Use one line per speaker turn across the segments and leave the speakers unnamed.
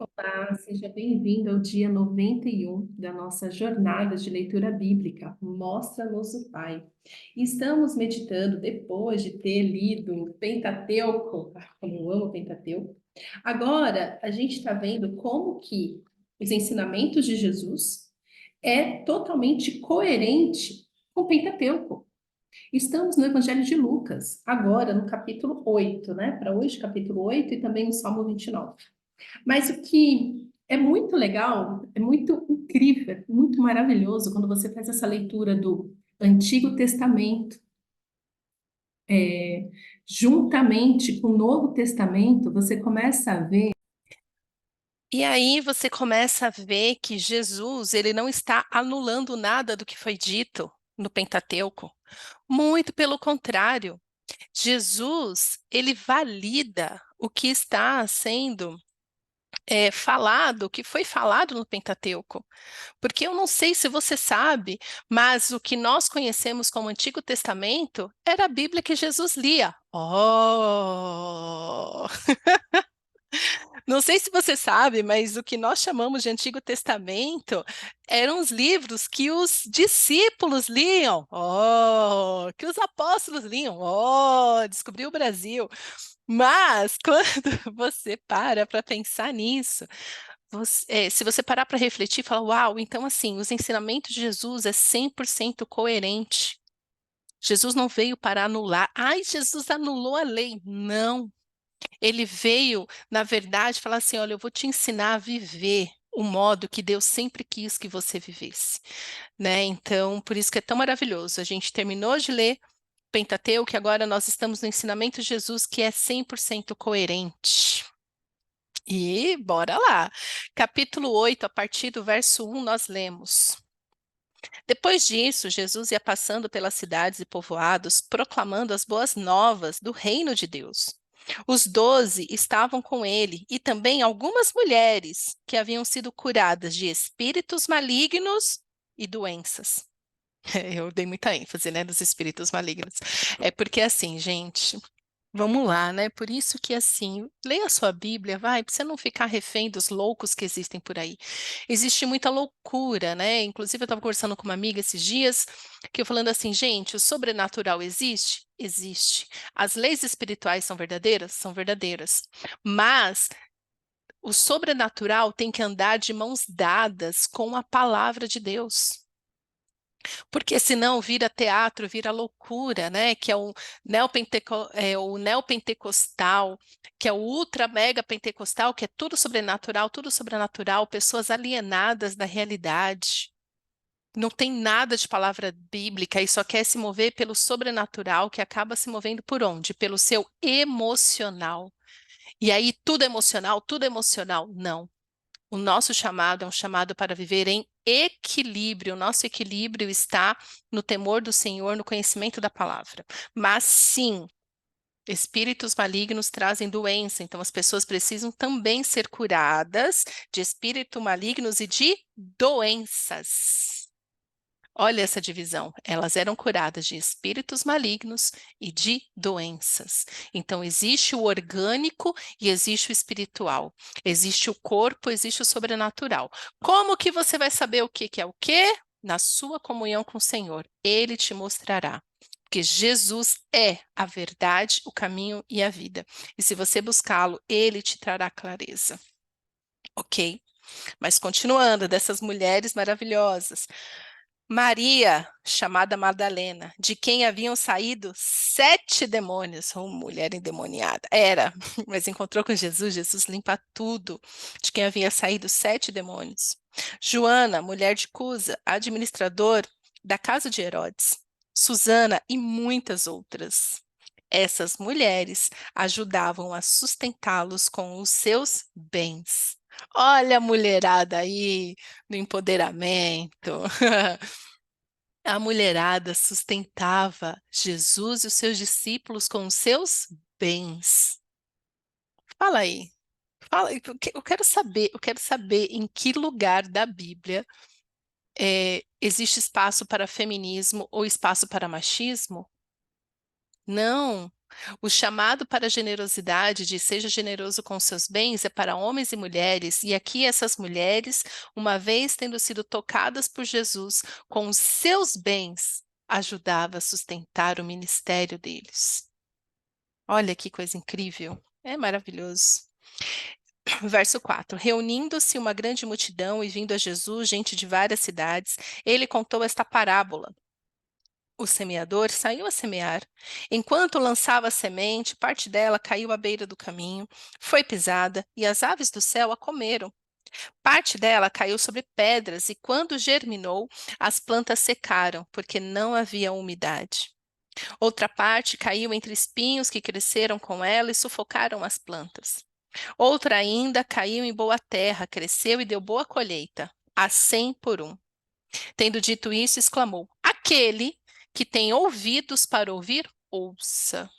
Olá, seja bem-vindo ao dia 91 da nossa jornada de leitura bíblica. Mostra-nos o Pai. E estamos meditando, depois de ter lido o Pentateuco, como eu amo o Pentateuco, agora a gente está vendo como que os ensinamentos de Jesus é totalmente coerente com o Pentateuco. Estamos no Evangelho de Lucas, agora no capítulo 8, né? Para hoje, capítulo 8 e também no Salmo 29. Mas o que é muito legal, é muito incrível, é muito maravilhoso quando você faz essa leitura do Antigo Testamento, é, juntamente com o Novo Testamento, você começa a ver.
E aí você começa a ver que Jesus, ele não está anulando nada do que foi dito no Pentateuco. Muito pelo contrário, Jesus, ele valida o que está sendo falado, o que foi falado no Pentateuco. Porque eu não sei se você sabe, mas o que nós conhecemos como Antigo Testamento era a Bíblia que Jesus lia. Oh! Não sei se você sabe, mas o que nós chamamos de Antigo Testamento eram os livros que os discípulos liam. Oh, que os apóstolos liam. Oh, descobriu o Brasil. Mas quando você para pensar nisso, se você parar para refletir, fala, uau, então assim, os ensinamentos de Jesus é 100% coerente. Jesus não veio para anular. Ai, Jesus anulou a lei. Não. Ele veio, na verdade, falar assim: olha, eu vou te ensinar a viver o modo que Deus sempre quis que você vivesse, né? Então, por isso que é tão maravilhoso. A gente terminou de ler Pentateuco, que agora nós estamos no ensinamento de Jesus, que é 100% coerente. E bora lá. Capítulo 8, a partir do verso 1, nós lemos. Depois disso, Jesus ia passando pelas cidades e povoados, proclamando as boas novas do reino de Deus. Os 12 estavam com ele e também algumas mulheres que haviam sido curadas de espíritos malignos e doenças. Eu dei muita ênfase, né, nos espíritos malignos. É porque assim, gente, vamos lá, né? Por isso que assim, leia a sua Bíblia, vai, para você não ficar refém dos loucos que existem por aí. Existe muita loucura, né? Inclusive, eu estava conversando com uma amiga esses dias, que eu falando assim, gente, o sobrenatural existe? Existe. As leis espirituais são verdadeiras? São verdadeiras. Mas o sobrenatural tem que andar de mãos dadas com a palavra de Deus. Porque senão vira teatro, vira loucura, né? Que é o neopentecostal, que é o ultra mega pentecostal, que é tudo sobrenatural, pessoas alienadas da realidade. Não tem nada de palavra bíblica e só quer se mover pelo sobrenatural, que acaba se movendo por onde? Pelo seu emocional. E aí tudo é emocional, tudo é emocional. Não. O nosso chamado é um chamado para viver em equilíbrio. O nosso equilíbrio está no temor do Senhor, no conhecimento da palavra. Mas sim, espíritos malignos trazem doença, então as pessoas precisam também ser curadas de espíritos malignos e de doenças. Olha essa divisão. Elas eram curadas de espíritos malignos e de doenças. Então, existe o orgânico e existe o espiritual. Existe o corpo, existe o sobrenatural. Como que você vai saber o que que é o quê? Na sua comunhão com o Senhor. Ele te mostrará. Porque Jesus é a verdade, o caminho e a vida. E se você buscá-lo, ele te trará clareza. Ok? Mas continuando, dessas mulheres maravilhosas. Maria, chamada Madalena, de quem haviam saído 7 demônios, mulher endemoniada, era, mas encontrou com Jesus, Jesus limpa tudo, de quem havia saído 7 demônios. Joana, mulher de Cusa, administrador da casa de Herodes. Susana e muitas outras. Essas mulheres ajudavam a sustentá-los com os seus bens. Olha a mulherada aí no empoderamento. A mulherada sustentava Jesus e os seus discípulos com os seus bens. Fala aí. Fala, eu quero saber em que lugar da Bíblia existe espaço para feminismo ou espaço para machismo? Não. O chamado para a generosidade de seja generoso com seus bens é para homens e mulheres, e aqui essas mulheres, uma vez tendo sido tocadas por Jesus com os seus bens, ajudava a sustentar o ministério deles. Olha que coisa incrível, é maravilhoso. Verso 4: Reunindo-se uma grande multidão e vindo a Jesus, gente de várias cidades, ele contou esta parábola. O semeador saiu a semear. Enquanto lançava a semente, parte dela caiu à beira do caminho, foi pisada, e as aves do céu a comeram. Parte dela caiu sobre pedras, e quando germinou, as plantas secaram, porque não havia umidade. Outra parte caiu entre espinhos que cresceram com ela e sufocaram as plantas. Outra ainda caiu em boa terra, cresceu e deu boa colheita, a 100 por um. Tendo dito isso, exclamou: Aquele que tem ouvidos para ouvir, ouça.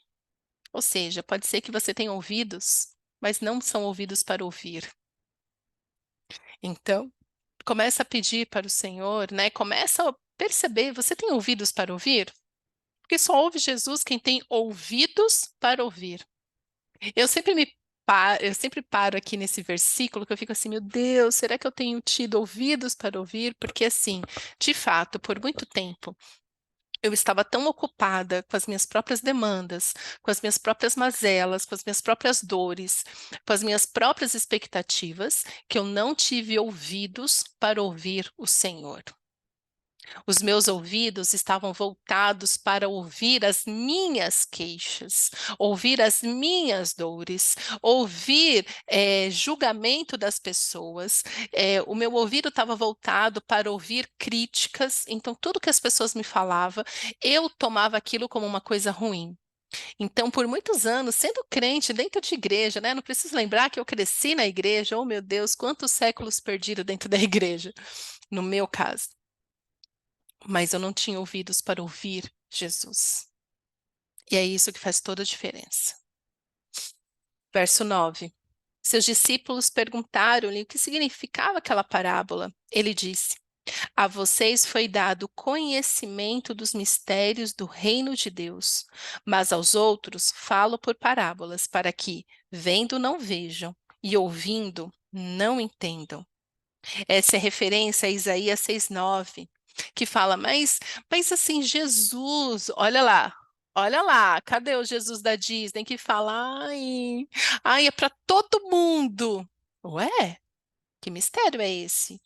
Ou seja, pode ser que você tenha ouvidos, mas não são ouvidos para ouvir. Então, começa a pedir para o Senhor, né? Começa a perceber, você tem ouvidos para ouvir? Porque só ouve Jesus quem tem ouvidos para ouvir. Eu sempre eu sempre paro aqui nesse versículo que eu fico assim, meu Deus, será que eu tenho tido ouvidos para ouvir? Porque assim, de fato, por muito tempo, eu estava tão ocupada com as minhas próprias demandas, com as minhas próprias mazelas, com as minhas próprias dores, com as minhas próprias expectativas, que eu não tive ouvidos para ouvir o Senhor. Os meus ouvidos estavam voltados para ouvir as minhas queixas, ouvir as minhas dores, ouvir julgamento das pessoas. O meu ouvido estava voltado para ouvir críticas, então tudo que as pessoas me falavam, eu tomava aquilo como uma coisa ruim. Então, por muitos anos, sendo crente dentro de igreja, né? Não preciso lembrar que eu cresci na igreja, oh meu Deus, quantos séculos perdidos dentro da igreja, no meu caso, mas eu não tinha ouvidos para ouvir Jesus. E é isso que faz toda a diferença. Verso 9. Seus discípulos perguntaram-lhe o que significava aquela parábola. Ele disse: A vocês foi dado conhecimento dos mistérios do reino de Deus, mas aos outros falo por parábolas, para que, vendo, não vejam, e ouvindo, não entendam. Essa é referência a Isaías 6:9, que fala, mas assim, Jesus, olha lá, cadê o Jesus da Disney que fala, ai, é para todo mundo. Ué, que mistério é esse?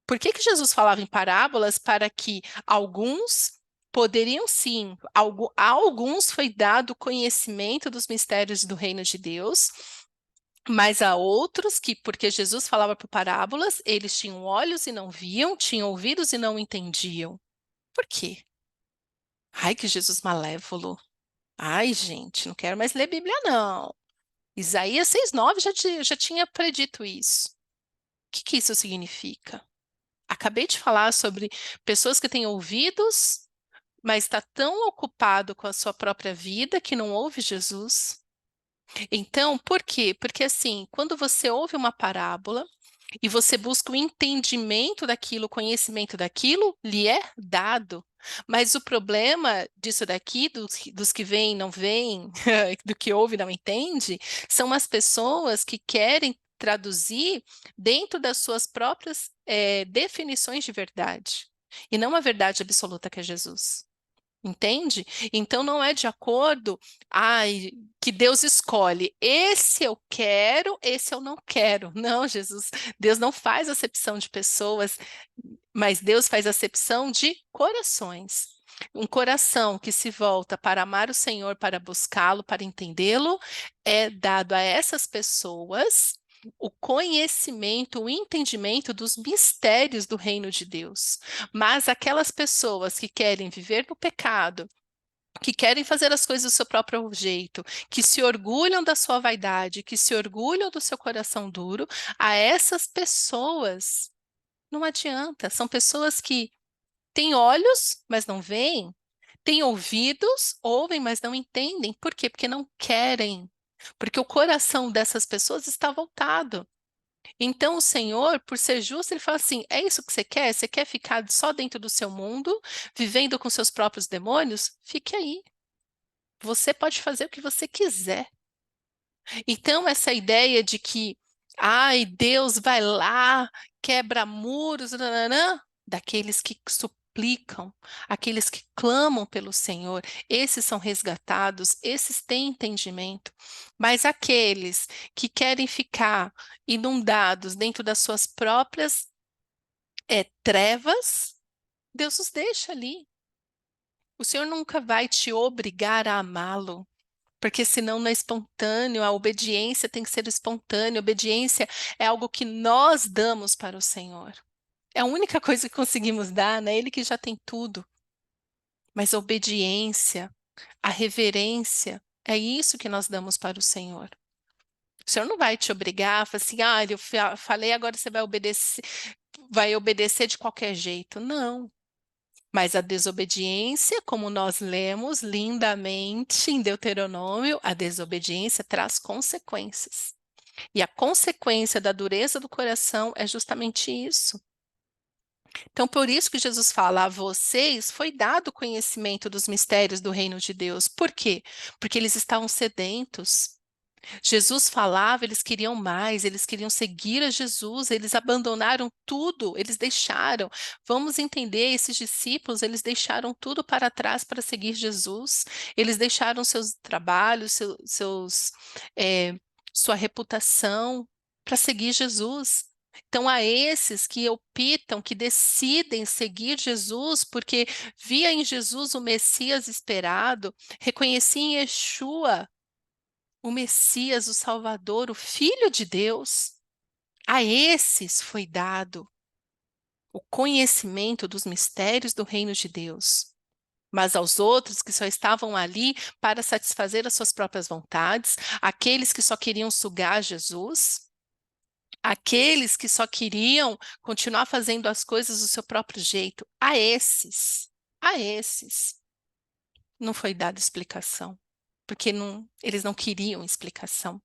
Por que que Jesus falava em parábolas? Para que alguns poderiam sim, a alguns foi dado conhecimento dos mistérios do reino de Deus, mas há outros que, porque Jesus falava por parábolas, eles tinham olhos e não viam, tinham ouvidos e não entendiam. Por quê? Ai, que Jesus malévolo. Ai, gente, não quero mais ler Bíblia, não. Isaías 6:9 já tinha predito isso. O que isso significa? Acabei de falar sobre pessoas que têm ouvidos, mas está tão ocupado com a sua própria vida que não ouve Jesus. Então, por quê? Porque assim, quando você ouve uma parábola e você busca o entendimento daquilo, o conhecimento daquilo, lhe é dado. Mas o problema disso daqui, dos que veem e não veem, do que ouve e não entende, são as pessoas que querem traduzir dentro das suas próprias definições de verdade, e não a verdade absoluta que é Jesus. Entende? Então não é de acordo, ai, que Deus escolhe. Esse eu quero, esse eu não quero. Não, Jesus, Deus não faz acepção de pessoas, mas Deus faz acepção de corações. Um coração que se volta para amar o Senhor, para buscá-lo, para entendê-lo, é dado a essas pessoas o conhecimento, o entendimento dos mistérios do reino de Deus. Mas aquelas pessoas que querem viver no pecado, que querem fazer as coisas do seu próprio jeito, que se orgulham da sua vaidade, que se orgulham do seu coração duro, a essas pessoas não adianta. São pessoas que têm olhos, mas não veem, têm ouvidos, ouvem, mas não entendem. Por quê? Porque não querem. Porque o coração dessas pessoas está voltado. Então, o Senhor, por ser justo, ele fala assim: é isso que você quer? Você quer ficar só dentro do seu mundo, vivendo com seus próprios demônios? Fique aí. Você pode fazer o que você quiser. Então, essa ideia de que, ai, Deus vai lá, quebra muros, nananã, daqueles que suplicam, aqueles que clamam pelo Senhor, esses são resgatados, esses têm entendimento. Mas aqueles que querem ficar inundados dentro das suas próprias trevas, Deus os deixa ali. O Senhor nunca vai te obrigar a amá-lo. Porque senão não é espontâneo, a obediência tem que ser espontânea, a obediência é algo que nós damos para o Senhor. É a única coisa que conseguimos dar, né? Ele que já tem tudo. Mas a obediência, a reverência, é isso que nós damos para o Senhor. O Senhor não vai te obrigar, falar assim, eu falei, agora você vai obedecer de qualquer jeito. Não. Mas a desobediência, como nós lemos lindamente em Deuteronômio, a desobediência traz consequências. E a consequência da dureza do coração é justamente isso. Então, por isso que Jesus fala: a vocês foi dado conhecimento dos mistérios do reino de Deus. Por quê? Porque eles estavam sedentos. Jesus falava, eles queriam mais, eles queriam seguir a Jesus, eles abandonaram tudo, eles deixaram. Vamos entender, esses discípulos, eles deixaram tudo para trás para seguir Jesus. Eles deixaram seus trabalhos, eh, sua reputação para seguir Jesus. Então, a esses que optam, que decidem seguir Jesus, porque via em Jesus o Messias esperado, reconhecia em Yeshua o Messias, o Salvador, o Filho de Deus, a esses foi dado o conhecimento dos mistérios do reino de Deus. Mas aos outros que só estavam ali para satisfazer as suas próprias vontades, aqueles que só queriam sugar Jesus, aqueles que só queriam continuar fazendo as coisas do seu próprio jeito, a esses, não foi dada explicação, porque eles não queriam explicação.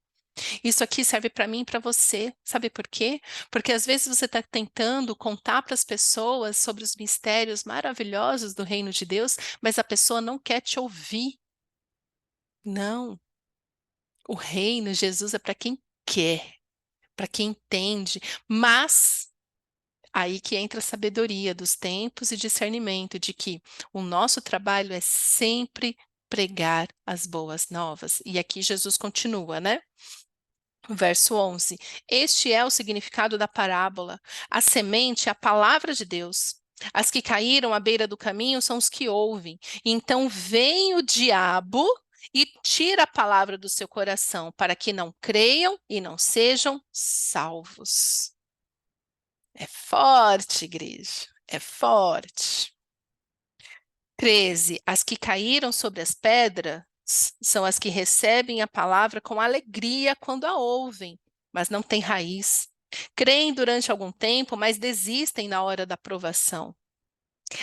Isso aqui serve para mim e para você. Sabe por quê? Porque às vezes você está tentando contar para as pessoas sobre os mistérios maravilhosos do reino de Deus, mas a pessoa não quer te ouvir. Não. O reino, Jesus, é para quem quer, para quem entende. Mas aí que entra a sabedoria dos tempos e discernimento de que o nosso trabalho é sempre pregar as boas novas. E aqui Jesus continua, né? Verso 11: Este é o significado da parábola. A semente é a palavra de Deus. As que caíram à beira do caminho são os que ouvem. Então vem o diabo e tira a palavra do seu coração, para que não creiam e não sejam salvos. É forte, igreja. É forte. 13. As que caíram sobre as pedras são as que recebem a palavra com alegria quando a ouvem, mas não têm raiz. Creem durante algum tempo, mas desistem na hora da provação.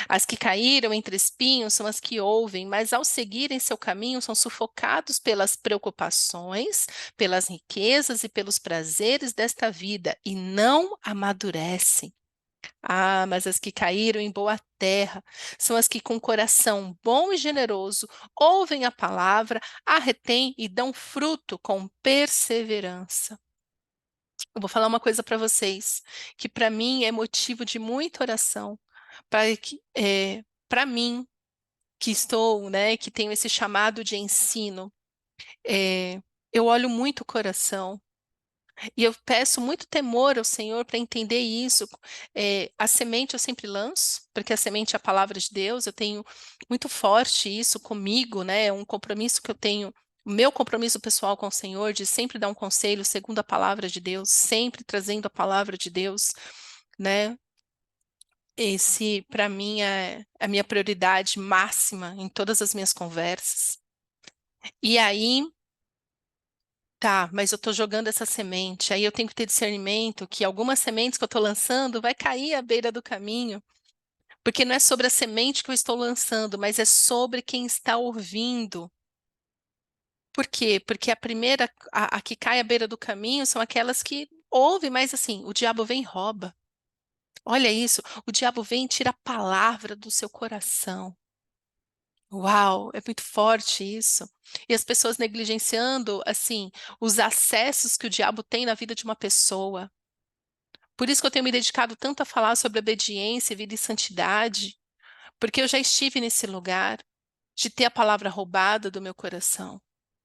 As que caíram entre espinhos são as que ouvem, mas ao seguirem seu caminho são sufocados pelas preocupações, pelas riquezas e pelos prazeres desta vida e não amadurecem. Ah, mas as que caíram em boa terra são as que, com coração bom e generoso, ouvem a palavra, a retêm e dão fruto com perseverança. Eu vou falar uma coisa para vocês, que para mim é motivo de muita oração, para mim, que estou, né, que tenho esse chamado de ensino, é, eu olho muito o coração. E eu peço muito temor ao Senhor para entender isso. A semente eu sempre lanço, porque a semente é a palavra de Deus. Eu tenho muito forte isso comigo, né? É um compromisso que eu tenho, o meu compromisso pessoal com o Senhor, de sempre dar um conselho segundo a palavra de Deus, sempre trazendo a palavra de Deus, né? Esse, para mim, é a minha prioridade máxima em todas as minhas conversas. E aí, tá, mas eu estou jogando essa semente, aí eu tenho que ter discernimento que algumas sementes que eu estou lançando vai cair à beira do caminho, porque não é sobre a semente que eu estou lançando, mas é sobre quem está ouvindo. Por quê? Porque a primeira, a que cai à beira do caminho são aquelas que ouvem, mas assim, o diabo vem e rouba. Olha isso, o diabo vem e tira a palavra do seu coração. Uau, é muito forte isso. E as pessoas negligenciando, assim, os acessos que o diabo tem na vida de uma pessoa. Por isso que eu tenho me dedicado tanto a falar sobre obediência, vida e santidade, porque eu já estive nesse lugar de ter a palavra roubada do meu coração.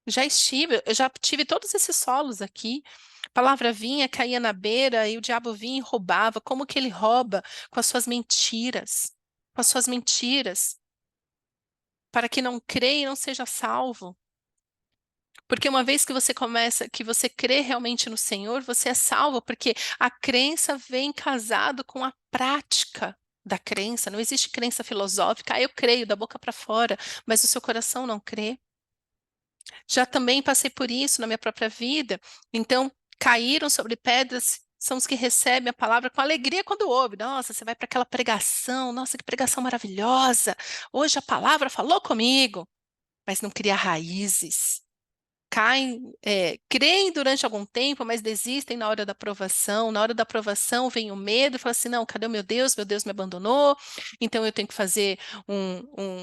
Já estive, eu já tive todos esses solos aqui. A palavra vinha, caía na beira e o diabo vinha e roubava. Como que ele rouba? Com as suas mentiras. Com as suas mentiras, para que não creia e não seja salvo. Porque uma vez que você começa, que você crê realmente no Senhor, você é salvo, porque a crença vem casado com a prática da crença. Não existe crença filosófica, eu creio da boca para fora, mas o seu coração não crê. Já também passei por isso na minha própria vida. Então, caíram sobre pedras são os que recebem a palavra com alegria quando ouve. Nossa, você vai para aquela pregação, nossa, que pregação maravilhosa. Hoje a palavra falou comigo, mas não cria raízes. Caem, creem durante algum tempo, mas desistem na hora da aprovação. Na hora da aprovação vem o medo e fala assim: não, cadê o meu Deus? Meu Deus me abandonou, então eu tenho que fazer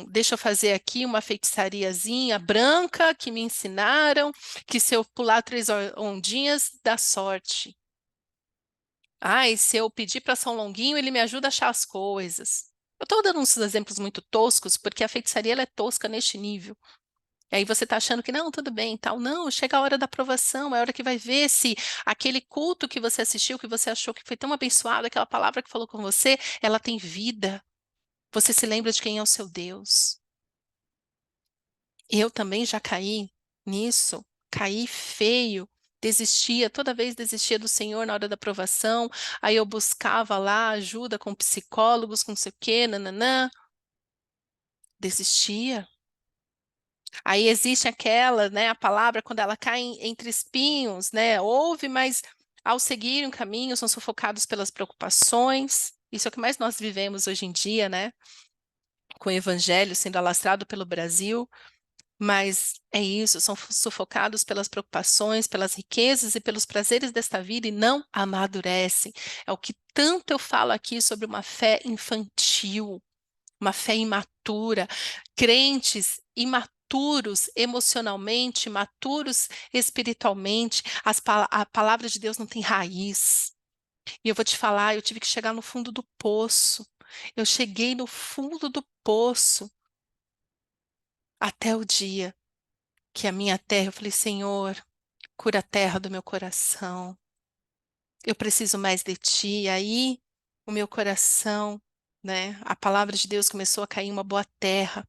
deixa eu fazer aqui uma feitiçariazinha branca que me ensinaram, que se eu pular 3 ondinhas, dá sorte. Ai, se eu pedir para São Longuinho, ele me ajuda a achar as coisas. Eu estou dando uns exemplos muito toscos, porque a feitiçaria ela é tosca neste nível. E aí você está achando que não, tudo bem, tal. Não, chega a hora da aprovação, é a hora que vai ver se aquele culto que você assistiu, que você achou que foi tão abençoado, aquela palavra que falou com você, ela tem vida. Você se lembra de quem é o seu Deus. Eu também já caí nisso, caí feio. Desistia, toda vez desistia do Senhor na hora da aprovação, aí eu buscava lá ajuda com psicólogos, com não sei o quê, nananã, desistia. Aí existe aquela, né, a palavra quando ela cai entre espinhos, né? Ouve, mas ao seguir um caminho são sufocados pelas preocupações. Isso é o que mais nós vivemos hoje em dia, né? Com o evangelho sendo alastrado pelo Brasil, mas é isso, são sufocados pelas preocupações, pelas riquezas e pelos prazeres desta vida e não amadurecem. É o que tanto eu falo aqui sobre uma fé infantil, uma fé imatura, crentes imaturos emocionalmente, imaturos espiritualmente, a palavra de Deus não tem raiz. E eu vou te falar, eu tive que chegar no fundo do poço. Eu cheguei no fundo do poço até o dia que a minha terra, eu falei, Senhor, cura a terra do meu coração. Eu preciso mais de ti. E aí, o meu coração, né? A palavra de Deus começou a cair em uma boa terra.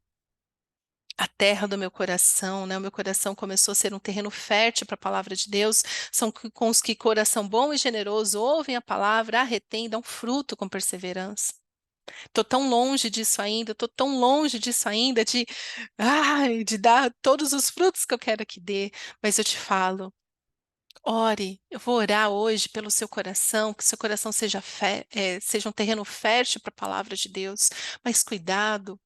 A terra do meu coração, né? O meu coração começou a ser um terreno fértil para a palavra de Deus. São com os que coração bom e generoso ouvem a palavra, a retém, dão fruto com perseverança. Estou tão longe disso ainda, estou tão longe disso ainda, de dar todos os frutos que eu quero que dê. Mas eu te falo, ore, eu vou orar hoje pelo seu coração, que seu coração seja um terreno fértil para a palavra de Deus. Mas cuidado.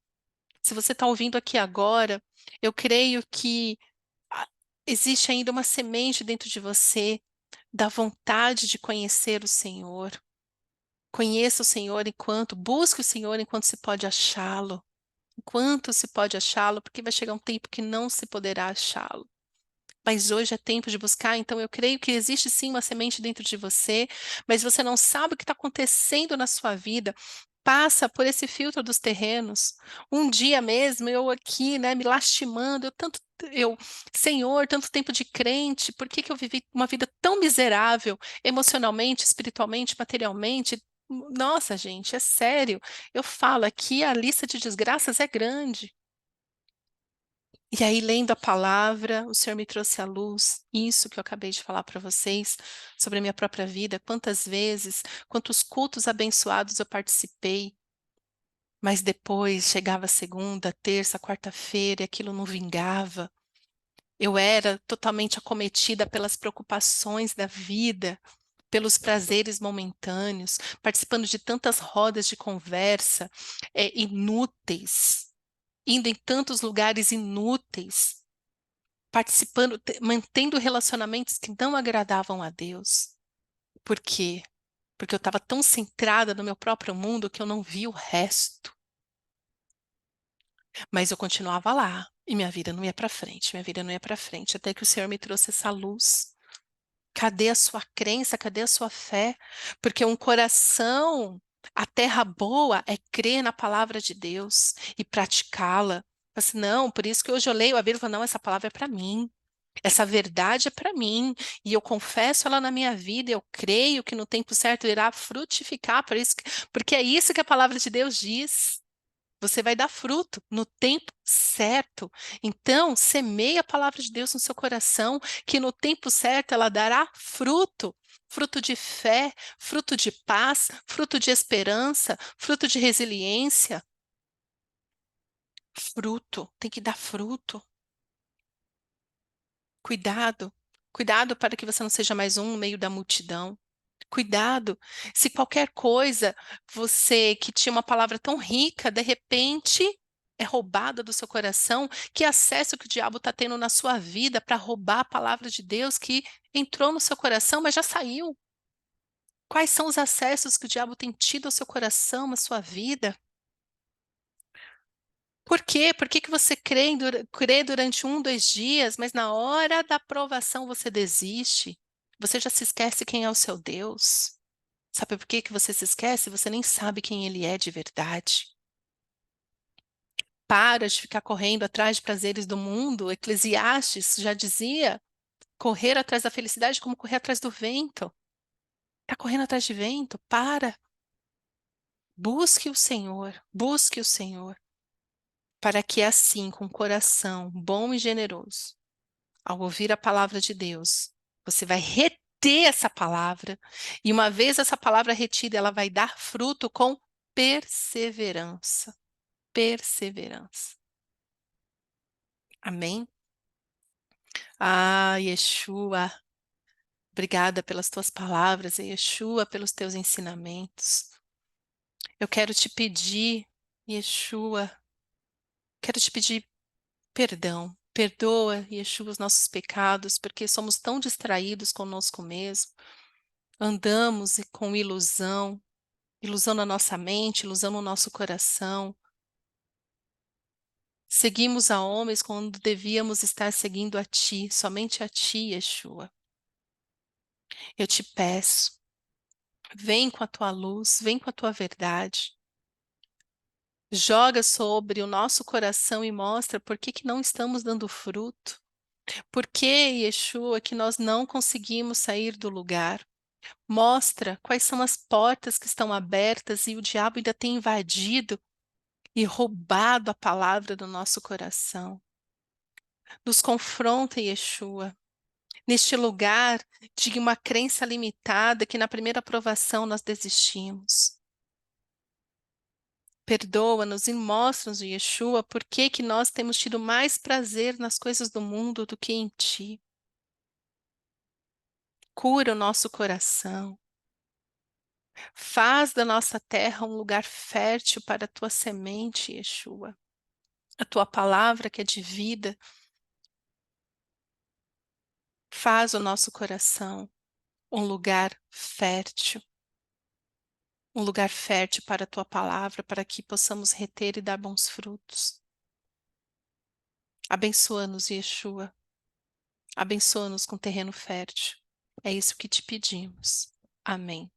Se você está ouvindo aqui agora, eu creio que ah, existe ainda uma semente dentro de você da vontade de conhecer o Senhor. Conheça o Senhor busque o Senhor enquanto se pode achá-lo. Enquanto se pode achá-lo, porque vai chegar um tempo que não se poderá achá-lo. Mas hoje é tempo de buscar, então eu creio que existe sim uma semente dentro de você, mas você não sabe o que está acontecendo na sua vida. Passa por esse filtro dos terrenos. Um dia mesmo, eu aqui, né, me lastimando, Senhor, tanto tempo de crente, por que que eu vivi uma vida tão miserável, emocionalmente, espiritualmente, materialmente? Nossa, gente, é sério. Eu falo aqui, a lista de desgraças é grande. E aí, lendo a palavra, o Senhor me trouxe à luz isso que eu acabei de falar para vocês sobre a minha própria vida. Quantas vezes, quantos cultos abençoados eu participei, mas depois chegava segunda, terça, quarta-feira e aquilo não vingava. Eu era totalmente acometida pelas preocupações da vida, pelos prazeres momentâneos, participando de tantas rodas de conversa, inúteis, indo em tantos lugares inúteis participando, mantendo relacionamentos que não agradavam a Deus. Por quê? Porque eu estava tão centrada no meu próprio mundo que eu não vi o resto. Mas eu continuava lá, e minha vida não ia para frente, minha vida não ia para frente, até que o Senhor me trouxe essa luz. Cadê a sua crença? Cadê a sua fé? Porque um coração, a terra boa é crer na palavra de Deus e praticá-la. Assim, não, por isso que hoje eu leio a Bíblia e falo, não, essa palavra é para mim. Essa verdade é para mim, e eu confesso ela na minha vida, eu creio que no tempo certo irá frutificar, porque é isso que a palavra de Deus diz. Você vai dar fruto no tempo certo. Então, semeie a palavra de Deus no seu coração, que no tempo certo ela dará fruto. Fruto de fé, fruto de paz, fruto de esperança, fruto de resiliência. Fruto, tem que dar fruto. Cuidado, cuidado para que você não seja mais um no meio da multidão. Cuidado, se qualquer coisa, você que tinha uma palavra tão rica, de repente é roubada do seu coração, que acesso que o diabo está tendo na sua vida para roubar a palavra de Deus que entrou no seu coração, mas já saiu. Quais são os acessos que o diabo tem tido ao seu coração, à sua vida? Por quê? Por que que você crê durante um, 2 dias, mas na hora da aprovação você desiste? Você já se esquece quem é o seu Deus? Sabe por que que você se esquece? Você nem sabe quem ele é de verdade. Para de ficar correndo atrás de prazeres do mundo. Eclesiastes já dizia: correr atrás da felicidade é como correr atrás do vento. Está correndo atrás de vento? Para. Busque o Senhor, para que assim, com coração bom e generoso, ao ouvir a palavra de Deus, você vai reter essa palavra, e uma vez essa palavra retida, ela vai dar fruto com perseverança. Perseverança. Amém? Ah, Yeshua, obrigada pelas tuas palavras, Yeshua, pelos teus ensinamentos. Eu quero te pedir, Yeshua, quero te pedir perdão. Perdoa, Yeshua, os nossos pecados, porque somos tão distraídos conosco mesmo. Andamos com ilusão, ilusão na nossa mente, ilusão no nosso coração. Seguimos a homens quando devíamos estar seguindo a Ti, somente a Ti, Yeshua. Eu te peço, vem com a Tua luz, vem com a Tua verdade. Joga sobre o nosso coração e mostra por que que não estamos dando fruto. Por que, Yeshua, que nós não conseguimos sair do lugar? Mostra quais são as portas que estão abertas e o diabo ainda tem invadido e roubado a palavra do nosso coração. Nos confronta, Yeshua, neste lugar de uma crença limitada que na primeira aprovação nós desistimos. Perdoa-nos e mostra-nos, Yeshua, por que que nós temos tido mais prazer nas coisas do mundo do que em Ti. Cura o nosso coração. Faz da nossa terra um lugar fértil para a Tua semente, Yeshua. A Tua palavra que é de vida. Faz o nosso coração um lugar fértil. Um lugar fértil para a Tua palavra, para que possamos reter e dar bons frutos. Abençoa-nos, Yeshua. Abençoa-nos com terreno fértil. É isso que te pedimos. Amém.